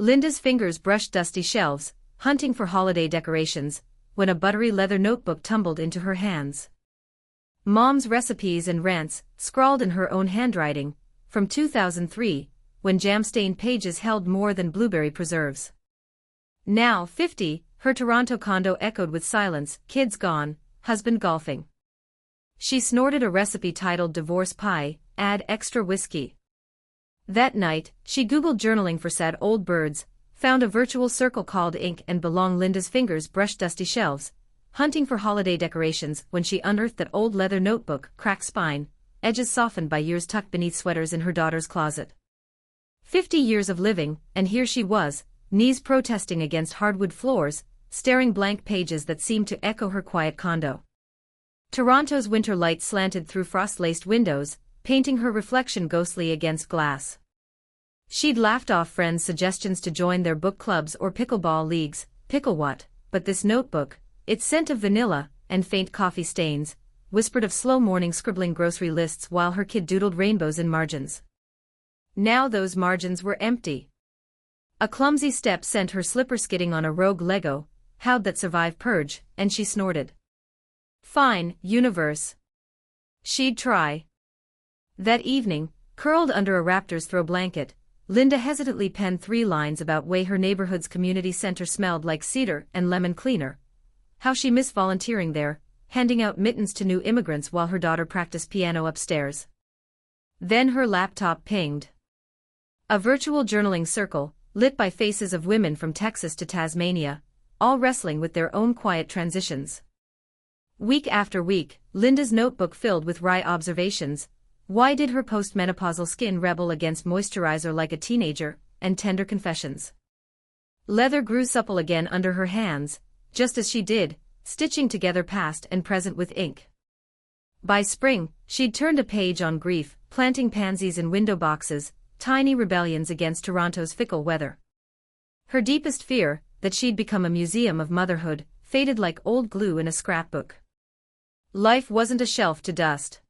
Linda's fingers brushed dusty shelves, hunting for holiday decorations, when a buttery leather notebook tumbled into her hands. Mom's recipes and rants, scrawled in her own handwriting, from 2003, when jam-stained pages held more than blueberry preserves. Now 50, her Toronto condo echoed with silence, kids gone, husband golfing. She snorted a recipe titled Divorce Pie, add extra whiskey. That night, she Googled journaling for sad old birds, found a virtual circle called ink and belonged. Linda's fingers brushed dusty shelves, hunting for holiday decorations when she unearthed that old leather notebook, cracked spine, edges softened by years tucked beneath sweaters in her daughter's closet. 50 years of living, and here she was, knees protesting against hardwood floors, staring blank pages that seemed to echo her quiet condo. Toronto's winter light slanted through frost-laced windows, painting her reflection ghostly against glass. She'd laughed off friends' suggestions to join their book clubs or pickleball leagues, pickle what, but this notebook, its scent of vanilla and faint coffee stains, whispered of slow morning scribbling grocery lists while her kid doodled rainbows in margins. Now those margins were empty. A clumsy step sent her slipper skidding on a rogue Lego, how'd that survive purge, and she snorted. Fine, universe. She'd try. That evening, curled under a Raptors throw blanket, Linda hesitantly penned 3 lines about way her neighborhood's community center smelled like cedar and lemon cleaner, how she missed volunteering there, handing out mittens to new immigrants while her daughter practiced piano upstairs. Then her laptop pinged. A virtual journaling circle, lit by faces of women from Texas to Tasmania, all wrestling with their own quiet transitions. Week after week, Linda's notebook filled with wry observations. Why did her postmenopausal skin rebel against moisturizer like a teenager, and tender confessions? Leather grew supple again under her hands, just as she did, stitching together past and present with ink. By spring, she'd turned a page on grief, planting pansies in window boxes, tiny rebellions against Toronto's fickle weather. Her deepest fear, that she'd become a museum of motherhood, faded like old glue in a scrapbook. Life wasn't a shelf to dust.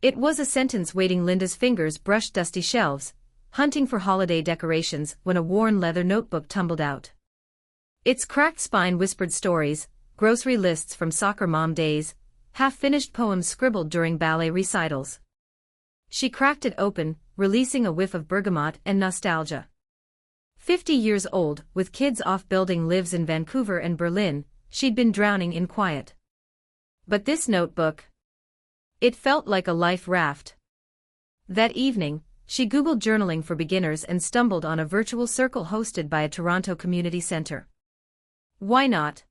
It was a sentence waiting. Linda's fingers brushed dusty shelves, hunting for holiday decorations when a worn leather notebook tumbled out. Its cracked spine whispered stories, grocery lists from soccer mom days, half-finished poems scribbled during ballet recitals. She cracked it open, releasing a whiff of bergamot and nostalgia. 50 years old, with kids off building lives in Vancouver and Berlin, she'd been drowning in quiet. But this notebook, it felt like a life raft. That evening, she Googled journaling for beginners and stumbled on a virtual circle hosted by a Toronto community center. Why not?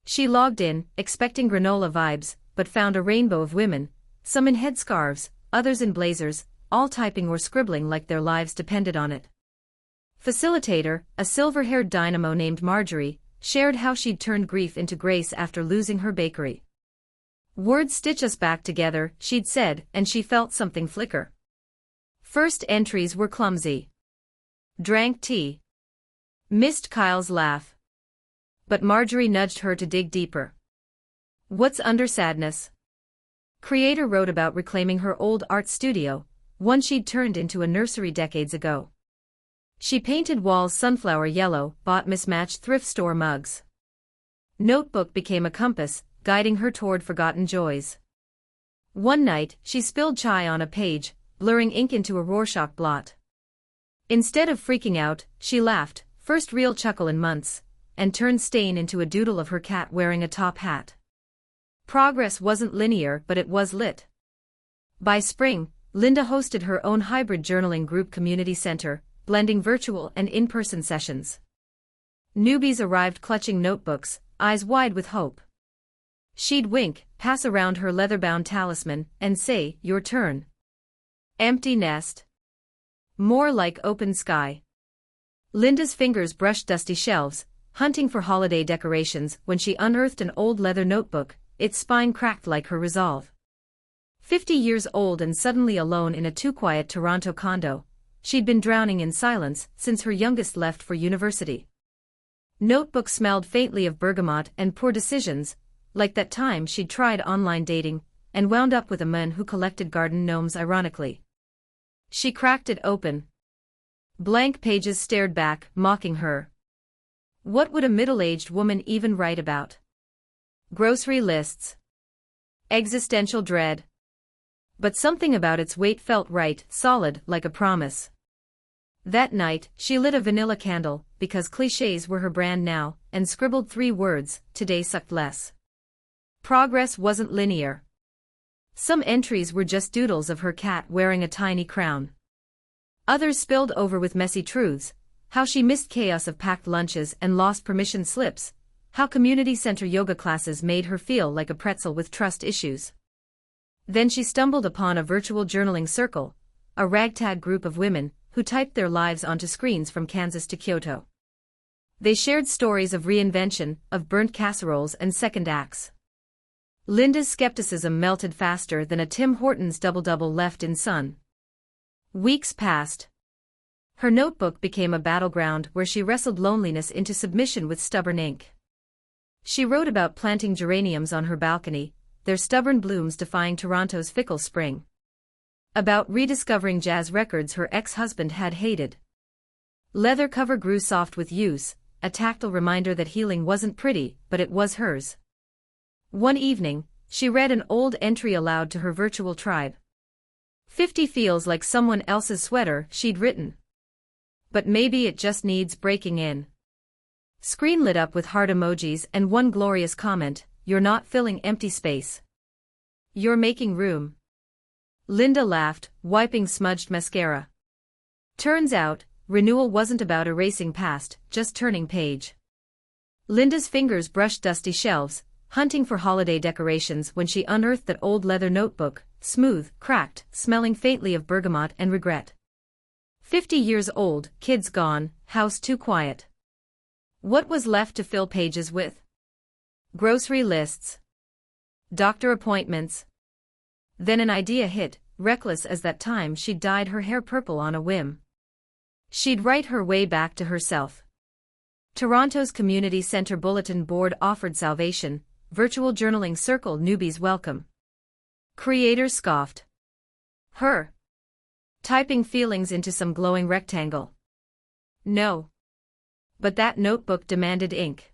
She logged in, expecting granola vibes, but found a rainbow of women, some in headscarves, others in blazers, all typing or scribbling like their lives depended on it. Facilitator, a silver-haired dynamo named Marjorie, shared how she'd turned grief into grace after losing her bakery. Words stitch us back together, she'd said, and she felt something flicker. First entries were clumsy. Drank tea. Missed Kyle's laugh. But Marjorie nudged her to dig deeper. What's under sadness? Creator wrote about reclaiming her old art studio, one she'd turned into a nursery decades ago. She painted walls sunflower yellow, bought mismatched thrift store mugs. Notebook became a compass, guiding her toward forgotten joys. One night, she spilled chai on a page, blurring ink into a Rorschach blot. Instead of freaking out, she laughed, first real chuckle in months, and turned stain into a doodle of her cat wearing a top hat. Progress wasn't linear, but it was lit. By spring, Linda hosted her own hybrid journaling group community center, blending virtual and in-person sessions. Newbies arrived clutching notebooks, eyes wide with hope. She'd wink, pass around her leather-bound talisman, and say, "Your turn." Empty nest. More like open sky. Linda's fingers brushed dusty shelves, hunting for holiday decorations when she unearthed an old leather notebook, its spine cracked like her resolve. 50 years old and suddenly alone in a too-quiet Toronto condo, she'd been drowning in silence since her youngest left for university. Notebook smelled faintly of bergamot and poor decisions, like that time she'd tried online dating, and wound up with a man who collected garden gnomes ironically. She cracked it open. Blank pages stared back, mocking her. What would a middle-aged woman even write about? Grocery lists. Existential dread. But something about its weight felt right, solid, like a promise. That night, she lit a vanilla candle, because clichés were her brand now, and scribbled 3 words, "Today sucked less." Progress wasn't linear. Some entries were just doodles of her cat wearing a tiny crown. Others spilled over with messy truths: how she missed chaos of packed lunches and lost permission slips, how community center yoga classes made her feel like a pretzel with trust issues. Then she stumbled upon a virtual journaling circle, a ragtag group of women who typed their lives onto screens from Kansas to Kyoto. They shared stories of reinvention, of burnt casseroles and second acts. Linda's skepticism melted faster than a Tim Hortons double-double left in sun. Weeks passed. Her notebook became a battleground where she wrestled loneliness into submission with stubborn ink. She wrote about planting geraniums on her balcony, their stubborn blooms defying Toronto's fickle spring. About rediscovering jazz records her ex-husband had hated. Leather cover grew soft with use, a tactile reminder that healing wasn't pretty, but it was hers. One evening, she read an old entry aloud to her virtual tribe. 50 feels like someone else's sweater, she'd written. But maybe it just needs breaking in. Screen lit up with heart emojis and one glorious comment: "You're not filling empty space. You're making room." Linda laughed, wiping smudged mascara. Turns out, renewal wasn't about erasing past, just turning page. Linda's fingers brushed dusty shelves, hunting for holiday decorations when she unearthed that old leather notebook, smooth, cracked, smelling faintly of bergamot and regret. 50 years old, kids gone, house too quiet. What was left to fill pages with? Grocery lists. Doctor appointments. Then an idea hit, reckless as that time she'd dyed her hair purple on a whim. She'd write her way back to herself. Toronto's community center bulletin board offered salvation, virtual journaling circle newbies welcome. Creators scoffed. Her. Typing feelings into some glowing rectangle. No. But that notebook demanded ink.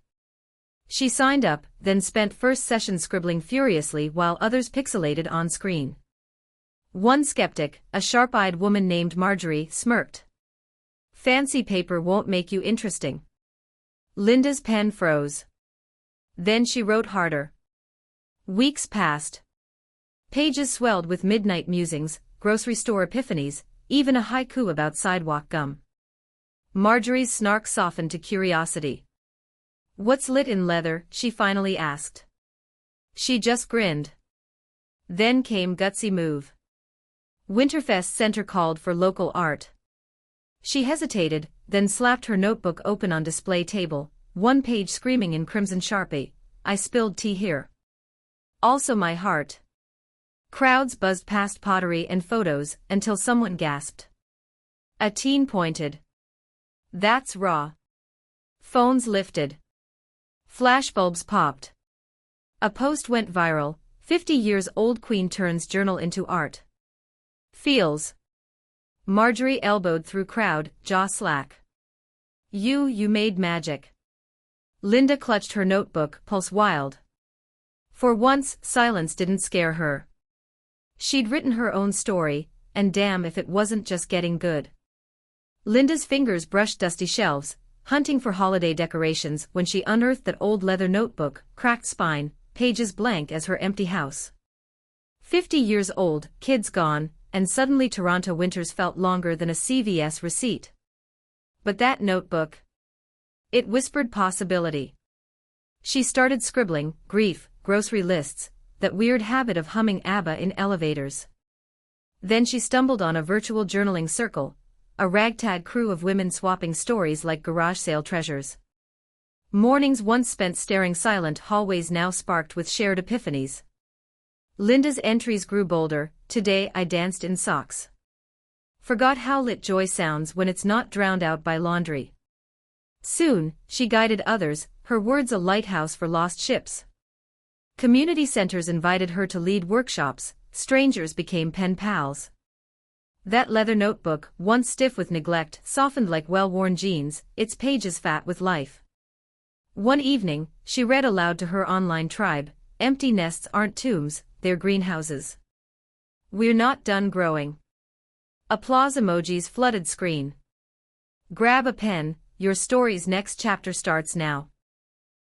She signed up, then spent first session scribbling furiously while others pixelated on screen. One skeptic, a sharp-eyed woman named Marjorie, smirked. Fancy paper won't make you interesting. Linda's pen froze. Then she wrote harder. Weeks passed. Pages swelled with midnight musings, grocery store epiphanies, even a haiku about sidewalk gum. Marjorie's snark softened to curiosity. "What's lit in leather?" she finally asked. She just grinned. Then came gutsy move. Winterfest Center called for local art. She hesitated, then slapped her notebook open on display table, one page screaming in crimson Sharpie, "I spilled tea here. Also my heart." Crowds buzzed past pottery and photos until someone gasped. A teen pointed. "That's raw." Phones lifted. Flashbulbs popped. A post went viral, 50 years old queen turns journal into art. Feels. Marjorie elbowed through crowd, jaw slack. You made magic." Linda clutched her notebook, pulse wild. For once, silence didn't scare her. She'd written her own story, and damn if it wasn't just getting good. Linda's fingers brushed dusty shelves, hunting for holiday decorations when she unearthed that old leather notebook, cracked spine, pages blank as her empty house. 50 years old, kids gone, and suddenly Toronto winters felt longer than a CVS receipt. But that notebook. It whispered possibility. She started scribbling, grief, grocery lists, that weird habit of humming ABBA in elevators. Then she stumbled on a virtual journaling circle, a ragtag crew of women swapping stories like garage sale treasures. Mornings once spent staring silent hallways now sparked with shared epiphanies. Linda's entries grew bolder. "Today I danced in socks. Forgot how lit joy sounds when it's not drowned out by laundry." Soon, she guided others, her words a lighthouse for lost ships. Community centers invited her to lead workshops, strangers became pen pals. That leather notebook, once stiff with neglect, softened like well-worn jeans, its pages fat with life. One evening, she read aloud to her online tribe, "Empty nests aren't tombs, they're greenhouses. We're not done growing." Applause emojis flooded screen. Grab a pen, your story's next chapter starts now.